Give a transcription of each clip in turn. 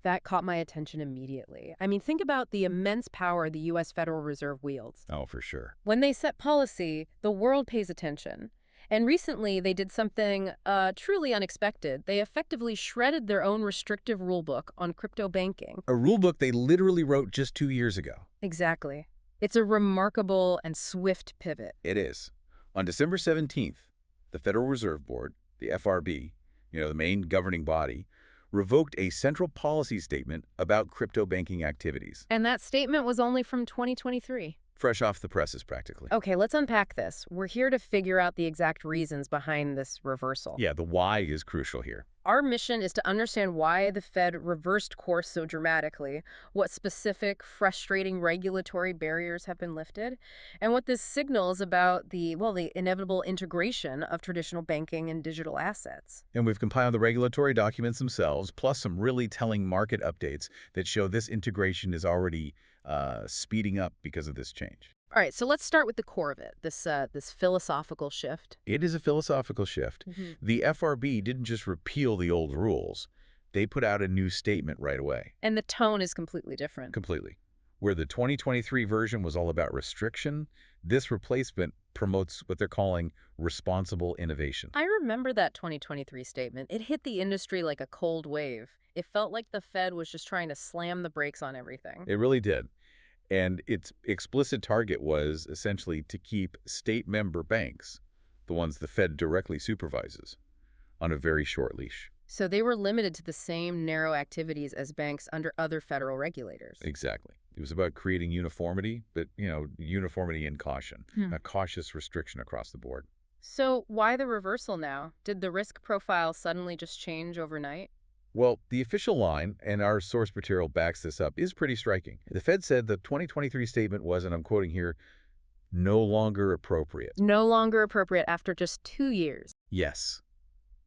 That caught my attention immediately. I mean, think about the immense power the U.S. Federal Reserve wields. Oh, for sure. When they set policy, the world pays attention. And recently, they did something truly unexpected. They effectively shredded their own restrictive rulebook on crypto banking. A rule book they literally wrote just 2 years ago. Exactly. It's a remarkable and swift pivot. It is. On December 17th, the Federal Reserve Board, the FRB, the main governing body, revoked a central policy statement about crypto banking activities. And that statement was only from 2023. Fresh off the presses, practically. Okay, let's unpack this. We're here to figure out the exact reasons behind this reversal. Yeah, the why is crucial here. Our mission is to understand why the Fed reversed course so dramatically, what specific, frustrating regulatory barriers have been lifted, and what this signals about the inevitable integration of traditional banking and digital assets. And we've compiled the regulatory documents themselves, plus some really telling market updates that show this integration is already speeding up because of this change. All right, so let's start with the core of it, this philosophical shift. It is a philosophical shift. The FRB didn't just repeal the old rules. They put out a new statement right away. And the tone is completely different. Completely. Where the 2023 version was all about restriction, this replacement promotes what they're calling responsible innovation. I remember that 2023 statement. It hit the industry like a cold wave. It felt like the Fed was just trying to slam the brakes on everything. It really did. And its explicit target was essentially to keep state member banks, the ones the Fed directly supervises, on a very short leash. So they were limited to the same narrow activities as banks under other federal regulators. Exactly. It was about creating uniformity, but, uniformity and caution, a cautious restriction across the board. So why the reversal now? Did the risk profile suddenly just change overnight? Well, the official line, and our source material backs this up, is pretty striking. The Fed said the 2023 statement was, and I'm quoting here, no longer appropriate. No longer appropriate after just 2 years. Yes.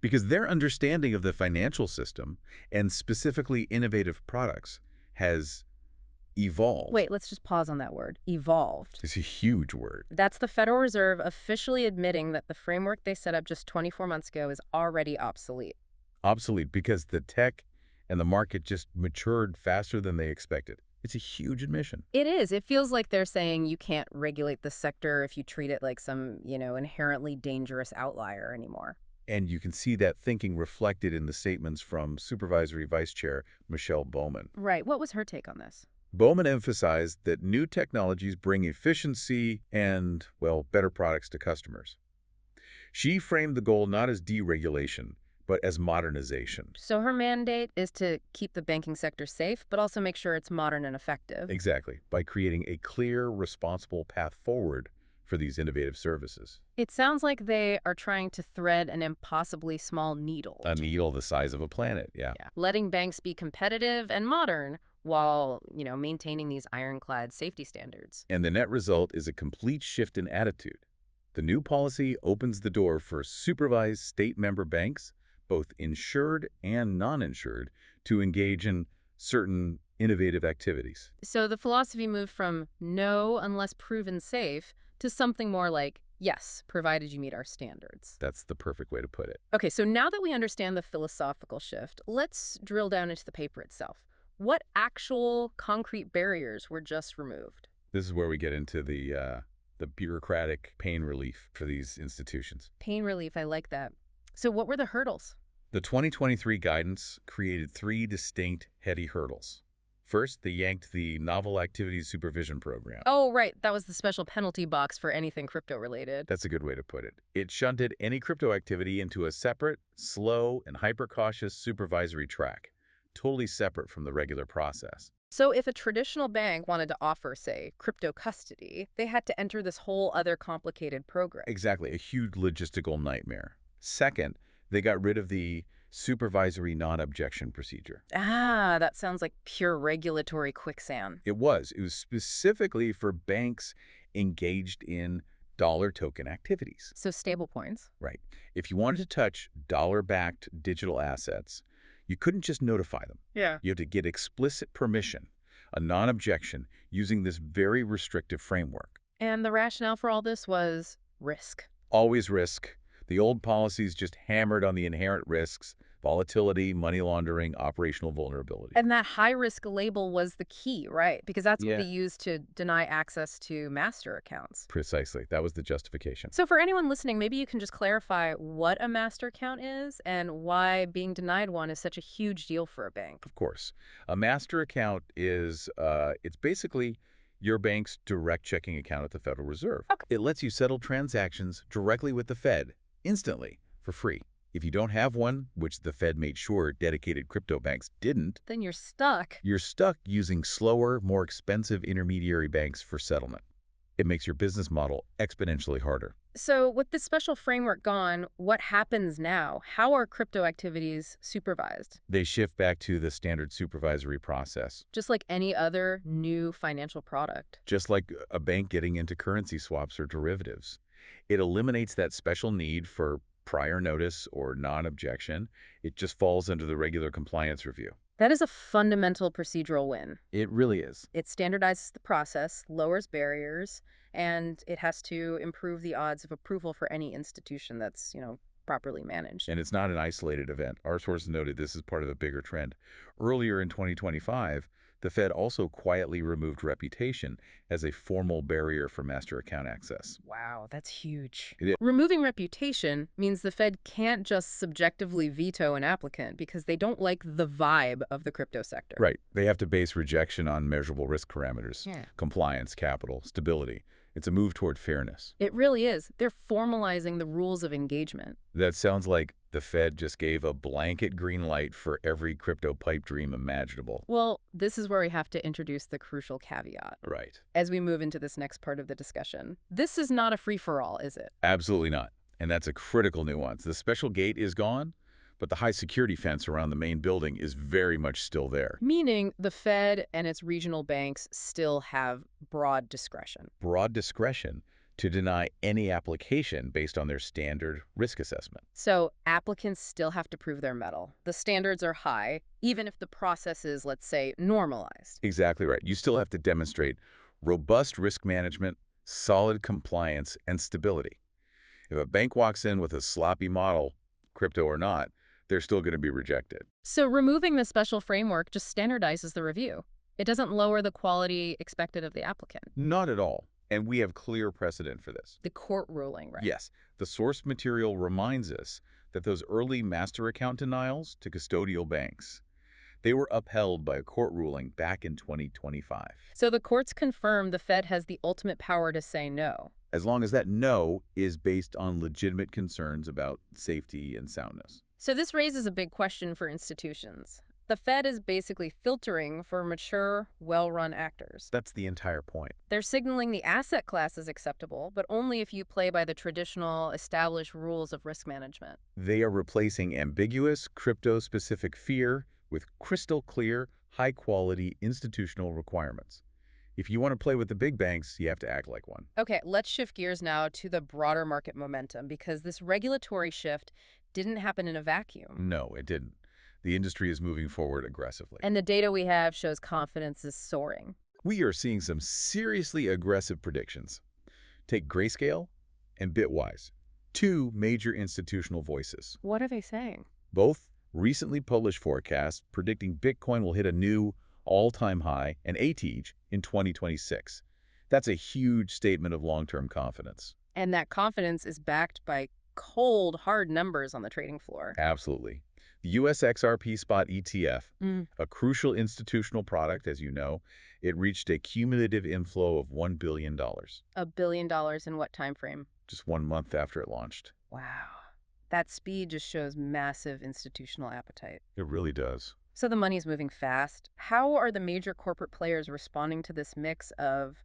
Because their understanding of the financial system, and specifically innovative products, has evolved. Wait, let's just pause on that word. Evolved. It's a huge word. That's the Federal Reserve officially admitting that the framework they set up just 24 months ago is already obsolete. Obsolete because the tech and the market just matured faster than they expected. It's a huge admission. It is. It feels like they're saying you can't regulate the sector if you treat it like some, inherently dangerous outlier anymore. And you can see that thinking reflected in the statements from Supervisory Vice Chair Michelle Bowman. Right. What was her take on this? Bowman emphasized that new technologies bring efficiency and, better products to customers. She framed the goal not as deregulation, but as modernization. So her mandate is to keep the banking sector safe, but also make sure it's modern and effective. Exactly, by creating a clear, responsible path forward for these innovative services. It sounds like they are trying to thread an impossibly small needle. A needle the size of a planet, yeah. Letting banks be competitive and modern while, maintaining these ironclad safety standards. And the net result is a complete shift in attitude. The new policy opens the door for supervised state member banks, both insured and non-insured, to engage in certain innovative activities. So the philosophy moved from no unless proven safe to something more like yes, provided you meet our standards. That's the perfect way to put it. Okay, so now that we understand the philosophical shift, let's drill down into the paper itself. What actual concrete barriers were just removed? This is where we get into the bureaucratic pain relief for these institutions. Pain relief, I like that. So what were the hurdles? The 2023 guidance created 3 distinct heady hurdles. First, they yanked the Novel Activities Supervision Program. Oh, right. That was the special penalty box for anything crypto-related. That's a good way to put it. It shunted any crypto activity into a separate, slow, and hyper-cautious supervisory track, totally separate from the regular process. So if a traditional bank wanted to offer, say, crypto custody, they had to enter this whole other complicated program. Exactly, a huge logistical nightmare. Second, they got rid of the supervisory non-objection procedure. Ah, that sounds like pure regulatory quicksand. It was specifically for banks engaged in dollar token activities. So stablecoins. Right. If you wanted to touch dollar-backed digital assets, you couldn't just notify them. Yeah. You had to get explicit permission, a non-objection, using this very restrictive framework. And the rationale for all this was risk. Always risk. The old policies just hammered on the inherent risks, Volatility, money laundering, operational vulnerability. And that high-risk label was the key, right? Because that's what they Yeah, used to deny access to master accounts. precisely. That was the justification. So for anyone listening, maybe you can just clarify what a master account is and why being denied one is such a huge deal for a bank. Of course. A master account is, it's basically your bank's direct checking account at the Federal Reserve. Okay. It lets you settle transactions directly with the Fed, instantly, for free. If you don't have one, which the Fed made sure dedicated crypto banks didn't, Then you're stuck. you're stuck using slower, more expensive intermediary banks for settlement. It makes your business model exponentially harder. So with this special framework gone, what happens now? How are crypto activities supervised? They shift back to the standard supervisory process, Just like any other new financial product. just like a bank getting into currency swaps or derivatives. It eliminates that special need for prior notice or non-objection. It just falls under the regular compliance review. That is a fundamental procedural win. It really is. It standardizes the process, lowers barriers, and it has to improve the odds of approval for any institution that's, properly managed. And it's not an isolated event. Our sources noted this is part of a bigger trend. Earlier in 2025, the Fed also quietly removed reputation as a formal barrier for master account access. Wow, that's huge. It is. Removing reputation means the Fed can't just subjectively veto an applicant because they don't like the vibe of the crypto sector. Right. They have to base rejection on measurable risk parameters, Yeah. compliance, capital, stability. It's a move toward fairness. It really is. They're formalizing the rules of engagement. That sounds like the Fed just gave a blanket green light for every crypto pipe dream imaginable. Well, this is where we have to introduce the crucial caveat Right. as we move into this next part of the discussion. This is not a free-for-all, is it? Absolutely not. And that's a critical nuance. The special gate is gone, but the high security fence around the main building is very much still there. Meaning the Fed and its regional banks still have broad discretion. Broad discretion to deny any application based on their standard risk assessment. So applicants still have to prove their mettle. The standards are high, even if the process is, let's say, normalized. Exactly right. You still have to demonstrate robust risk management, solid compliance, and stability. If a bank walks in with a sloppy model, crypto or not, they're still going to be rejected. So removing the special framework just standardizes the review. It doesn't lower the quality expected of the applicant. Not at all. And we have clear precedent for this. The court ruling, right? Yes, the source material reminds us that those early master account denials to custodial banks, they were upheld by a court ruling back in 2025. So the courts confirm the Fed has the ultimate power to say no. As long as that no is based on legitimate concerns about safety and soundness. So this raises a big question for institutions. The Fed is basically filtering for mature, well-run actors. That's the entire point. They're signaling the asset class is acceptable, but only if you play by the traditional, established rules of risk management. They are replacing ambiguous, crypto-specific fear with crystal clear, high-quality institutional requirements. If you want to play with the big banks, you have to act like one. Okay, let's shift gears now to the broader market momentum, because this regulatory shift didn't happen in a vacuum. No, it didn't. The industry is moving forward aggressively. And the data we have shows confidence is soaring. We are seeing some seriously aggressive predictions. Take Grayscale and Bitwise, two major institutional voices. What are they saying? Both recently published forecasts predicting Bitcoin will hit a new all-time high and ATH in 2026. That's a huge statement of long-term confidence. And that confidence is backed by cold, hard numbers on the trading floor. Absolutely. The US XRP Spot ETF, Mm. a crucial institutional product, as you know, it reached a cumulative inflow of $1 billion, $1 billion in what time frame? just 1 month after it launched. Wow. That speed just shows massive institutional appetite. It really does. So the money's moving fast. How are the major corporate players responding to this mix of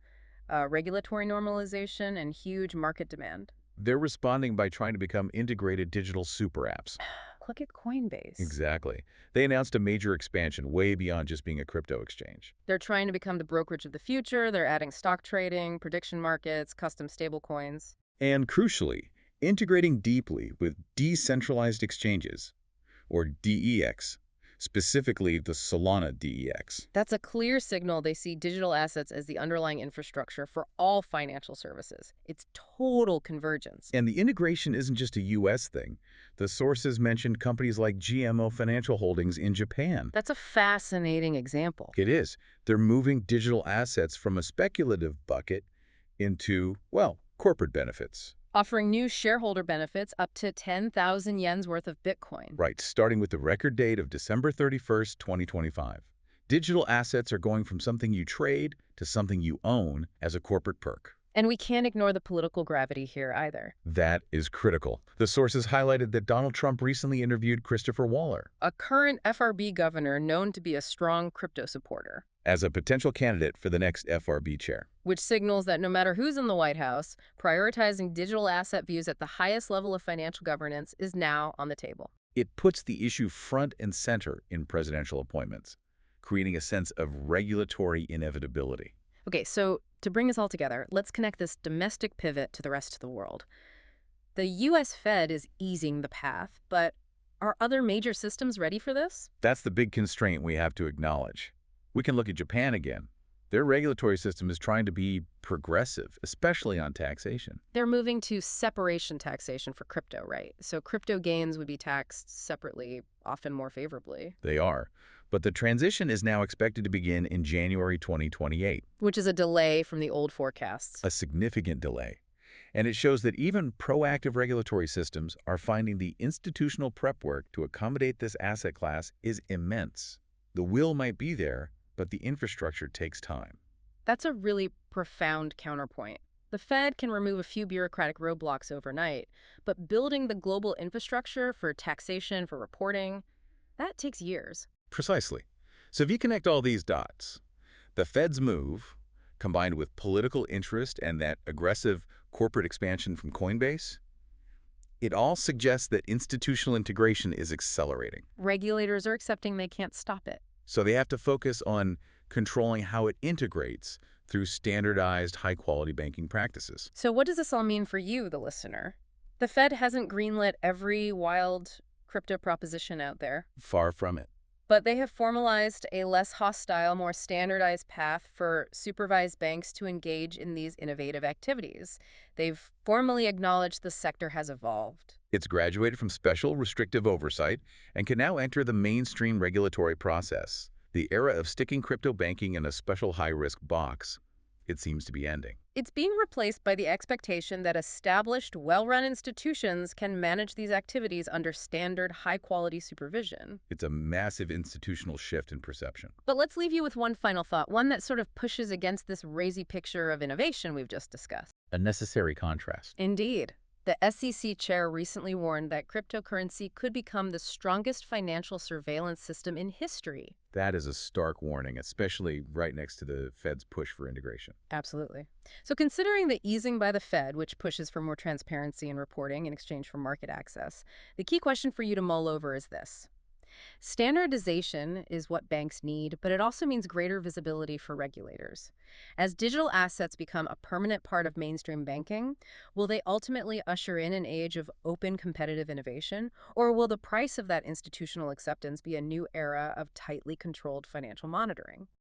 regulatory normalization and huge market demand? They're responding by trying to become integrated digital super apps. Look at Coinbase. Exactly. They announced a major expansion way beyond just being a crypto exchange. They're trying to become the brokerage of the future. They're adding stock trading, prediction markets, custom stablecoins. And crucially, integrating deeply with decentralized exchanges, or DEX, specifically the Solana DEX. That's a clear signal they see digital assets as the underlying infrastructure for all financial services. It's total convergence. And the integration isn't just a U.S. thing. The sources mentioned companies like GMO Financial Holdings in Japan. That's a fascinating example. It is. They're moving digital assets from a speculative bucket into, well, corporate benefits. Offering new shareholder benefits up to 10,000 yen's worth of Bitcoin. Right, starting with the record date of December 31st, 2025. Digital assets are going from something you trade to something you own as a corporate perk. And we can't ignore the political gravity here either. That is critical. The sources highlighted that Donald Trump recently interviewed Christopher Waller A current FRB governor known to be a strong crypto supporter, as a potential candidate for the next FRB chair. which signals that no matter who's in the White House, prioritizing digital asset views at the highest level of financial governance is now on the table. It puts the issue front and center in presidential appointments, creating a sense of regulatory inevitability. Okay, so to bring us all together, let's connect this domestic pivot to the rest of the world. The US Fed is easing the path, but are other major systems ready for this? That's the big constraint we have to acknowledge. We can look at Japan again. Their regulatory system is trying to be progressive, especially on taxation. They're moving to separation taxation for crypto, right? So crypto gains would be taxed separately, often more favorably. They are. But the transition is now expected to begin in January 2028, Which is a delay from the old forecasts. a significant delay. And it shows that even proactive regulatory systems are finding the institutional prep work to accommodate this asset class is immense. The will might be there, but the infrastructure takes time. That's a really profound counterpoint. The Fed can remove a few bureaucratic roadblocks overnight, but building the global infrastructure for taxation, for reporting, that takes years. Precisely. So if you connect all these dots, the Fed's move, combined with political interest and that aggressive corporate expansion from Coinbase, it all suggests that institutional integration is accelerating. Regulators are accepting they can't stop it. So they have to focus on controlling how it integrates through standardized, high-quality banking practices. So what does this all mean for you, the listener? The Fed hasn't greenlit every wild crypto proposition out there, Far from it. but they have formalized a less hostile, more standardized path for supervised banks to engage in these innovative activities. They've formally acknowledged the sector has evolved. It's graduated from special restrictive oversight and can now enter the mainstream regulatory process. The era of sticking crypto banking in a special high-risk box, it seems to be ending. It's being replaced by the expectation that established, well-run institutions can manage these activities under standard, high-quality supervision. It's a massive institutional shift in perception. But let's leave you with one final thought, one that sort of pushes against this rosy picture of innovation we've just discussed. A necessary contrast. Indeed. The SEC chair recently warned that cryptocurrency could become the strongest financial surveillance system in history. That is a stark warning, especially right next to the Fed's push for integration. Absolutely. So considering the easing by the Fed, which pushes for more transparency in reporting in exchange for market access, the key question for you to mull over is this. Standardization is what banks need, but it also means greater visibility for regulators. As digital assets become a permanent part of mainstream banking, will they ultimately usher in an age of open competitive innovation, or will the price of that institutional acceptance be a new era of tightly controlled financial monitoring?